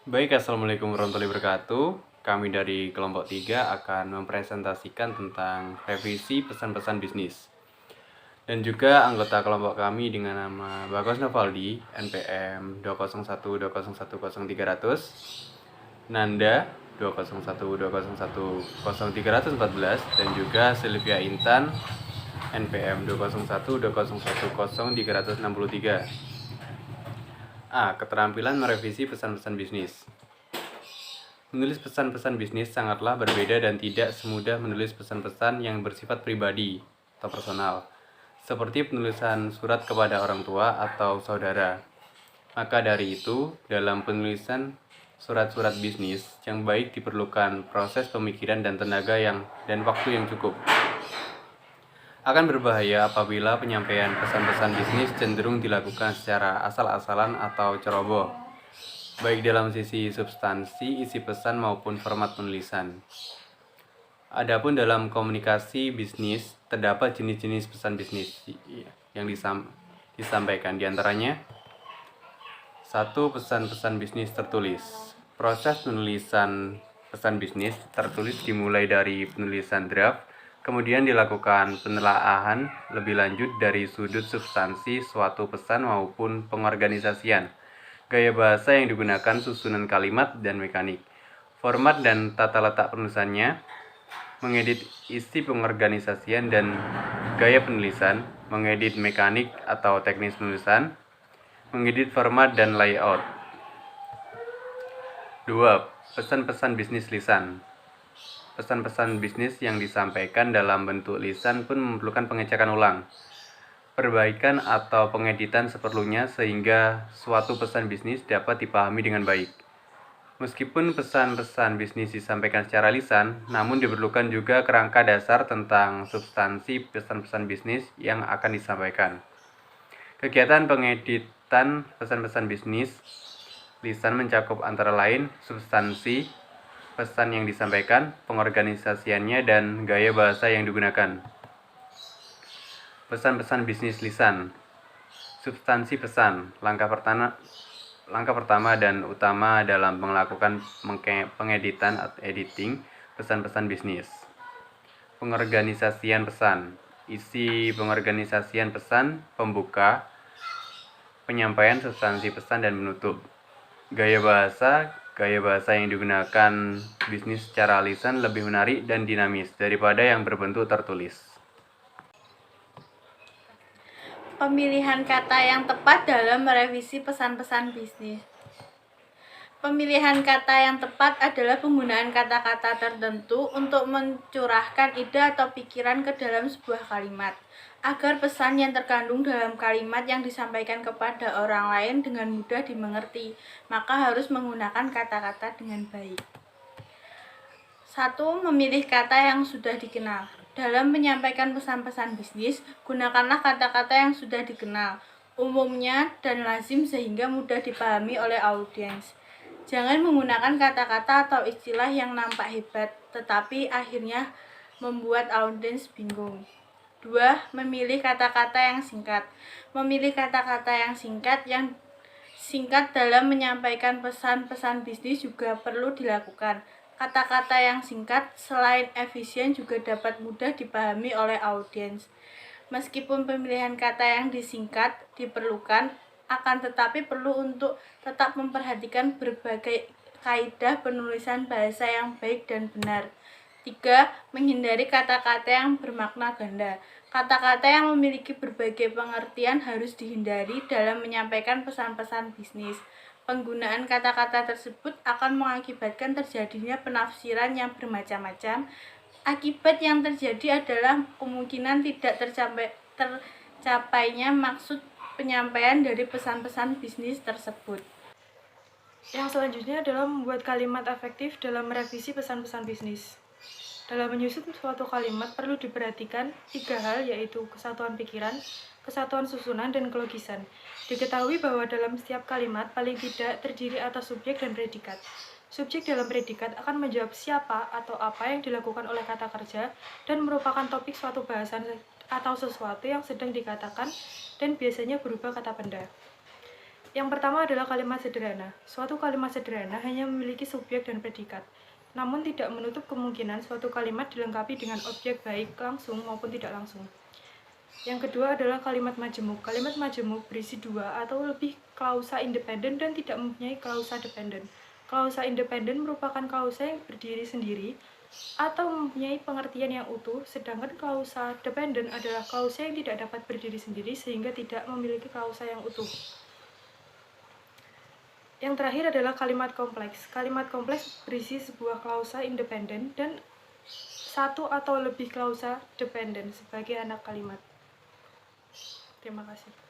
Assalamualaikum warahmatullahi wabarakatuh. Kami dari kelompok 3 akan mempresentasikan tentang revisi pesan-pesan bisnis. Dan juga anggota kelompok kami dengan nama Bagas Novaldi, NPM 20120100300, Nanda 20120100314, dan juga Sylvia Intan, NPM 20120100363. Keterampilan merevisi pesan-pesan bisnis. Menulis pesan-pesan bisnis sangatlah berbeda dan tidak semudah menulis pesan-pesan yang bersifat pribadi atau personal, seperti penulisan surat kepada orang tua atau saudara. Maka dari itu, dalam penulisan surat-surat bisnis yang baik diperlukan proses pemikiran dan tenaga dan waktu yang cukup. Akan berbahaya apabila penyampaian pesan-pesan bisnis cenderung dilakukan secara asal-asalan atau ceroboh, baik dalam sisi substansi, isi pesan maupun format penulisan. Adapun dalam komunikasi bisnis, terdapat jenis-jenis pesan bisnis yang disampaikan. Di antaranya, 1. Pesan-pesan bisnis tertulis. Proses penulisan pesan bisnis tertulis dimulai dari penulisan draft, kemudian dilakukan penelaahan lebih lanjut dari sudut substansi suatu pesan maupun pengorganisasian, gaya bahasa yang digunakan, susunan kalimat, dan mekanik, format dan tata letak penulisannya, mengedit isi pengorganisasian dan gaya penulisan, mengedit mekanik atau teknis penulisan, mengedit format dan layout. 2. Pesan-pesan bisnis lisan. Pesan-pesan bisnis yang disampaikan dalam bentuk lisan pun memerlukan pengecekan ulang, perbaikan atau pengeditan seperlunya sehingga suatu pesan bisnis dapat dipahami dengan baik. Meskipun pesan-pesan bisnis disampaikan secara lisan, namun diperlukan juga kerangka dasar tentang substansi pesan-pesan bisnis yang akan disampaikan. Kegiatan pengeditan pesan-pesan bisnis lisan mencakup antara lain substansi pesan yang disampaikan, pengorganisasiannya, dan gaya bahasa yang digunakan. Pesan-pesan bisnis lisan. Substansi pesan. Langkah pertama dan utama dalam melakukan pengeditan atau editing pesan-pesan bisnis. Pengorganisasian pesan. Isi pengorganisasian pesan, pembuka, penyampaian substansi pesan, dan penutup. Gaya bahasa yang digunakan bisnis secara lisan lebih menarik dan dinamis daripada yang berbentuk tertulis. Pemilihan kata yang tepat dalam merevisi pesan-pesan bisnis. Pemilihan kata yang tepat adalah penggunaan kata-kata tertentu untuk mencurahkan ide atau pikiran ke dalam sebuah kalimat, agar pesan yang terkandung dalam kalimat yang disampaikan kepada orang lain dengan mudah dimengerti, maka harus menggunakan kata-kata dengan baik. 1. Memilih kata yang sudah dikenal. Dalam menyampaikan pesan-pesan bisnis, gunakanlah kata-kata yang sudah dikenal, umumnya dan lazim sehingga mudah dipahami oleh audiens. Jangan menggunakan kata-kata atau istilah yang nampak hebat, tetapi akhirnya membuat audiens bingung. 2. Memilih kata-kata yang singkat. Memilih kata-kata yang singkat dalam menyampaikan pesan-pesan bisnis juga perlu dilakukan. Kata-kata yang singkat selain efisien juga dapat mudah dipahami oleh audiens. Meskipun pemilihan kata yang disingkat diperlukan, akan tetapi perlu untuk tetap memperhatikan berbagai kaidah penulisan bahasa yang baik dan benar. 3. Menghindari kata-kata yang bermakna ganda. Kata-kata yang memiliki berbagai pengertian harus dihindari dalam menyampaikan pesan-pesan bisnis. Penggunaan kata-kata tersebut akan mengakibatkan terjadinya penafsiran yang bermacam-macam. Akibat yang terjadi adalah kemungkinan tidak tercapainya maksud penyampaian dari pesan-pesan bisnis tersebut. Yang selanjutnya adalah membuat kalimat efektif dalam merevisi pesan-pesan bisnis. Dalam menyusun suatu kalimat perlu diperhatikan 3 hal, yaitu kesatuan pikiran, kesatuan susunan, dan kelogisan. Diketahui bahwa dalam setiap kalimat paling tidak terdiri atas subjek dan predikat. Subjek dalam predikat akan menjawab siapa atau apa yang dilakukan oleh kata kerja dan merupakan topik suatu bahasan atau sesuatu yang sedang dikatakan dan biasanya berubah kata benda. Yang pertama adalah kalimat sederhana. Suatu kalimat sederhana hanya memiliki subjek dan predikat, namun tidak menutup kemungkinan suatu kalimat dilengkapi dengan objek baik langsung maupun tidak langsung. Yang kedua adalah kalimat majemuk. Kalimat majemuk berisi 2 atau lebih klausa independen dan tidak mempunyai klausa dependen. Klausa independen merupakan klausa yang berdiri sendiri atau mempunyai pengertian yang utuh, sedangkan klausa dependen adalah klausa yang tidak dapat berdiri sendiri sehingga tidak memiliki klausa yang utuh. Yang terakhir adalah kalimat kompleks. Kalimat kompleks berisi sebuah klausa independen dan 1 atau lebih klausa dependen sebagai anak kalimat. Terima kasih.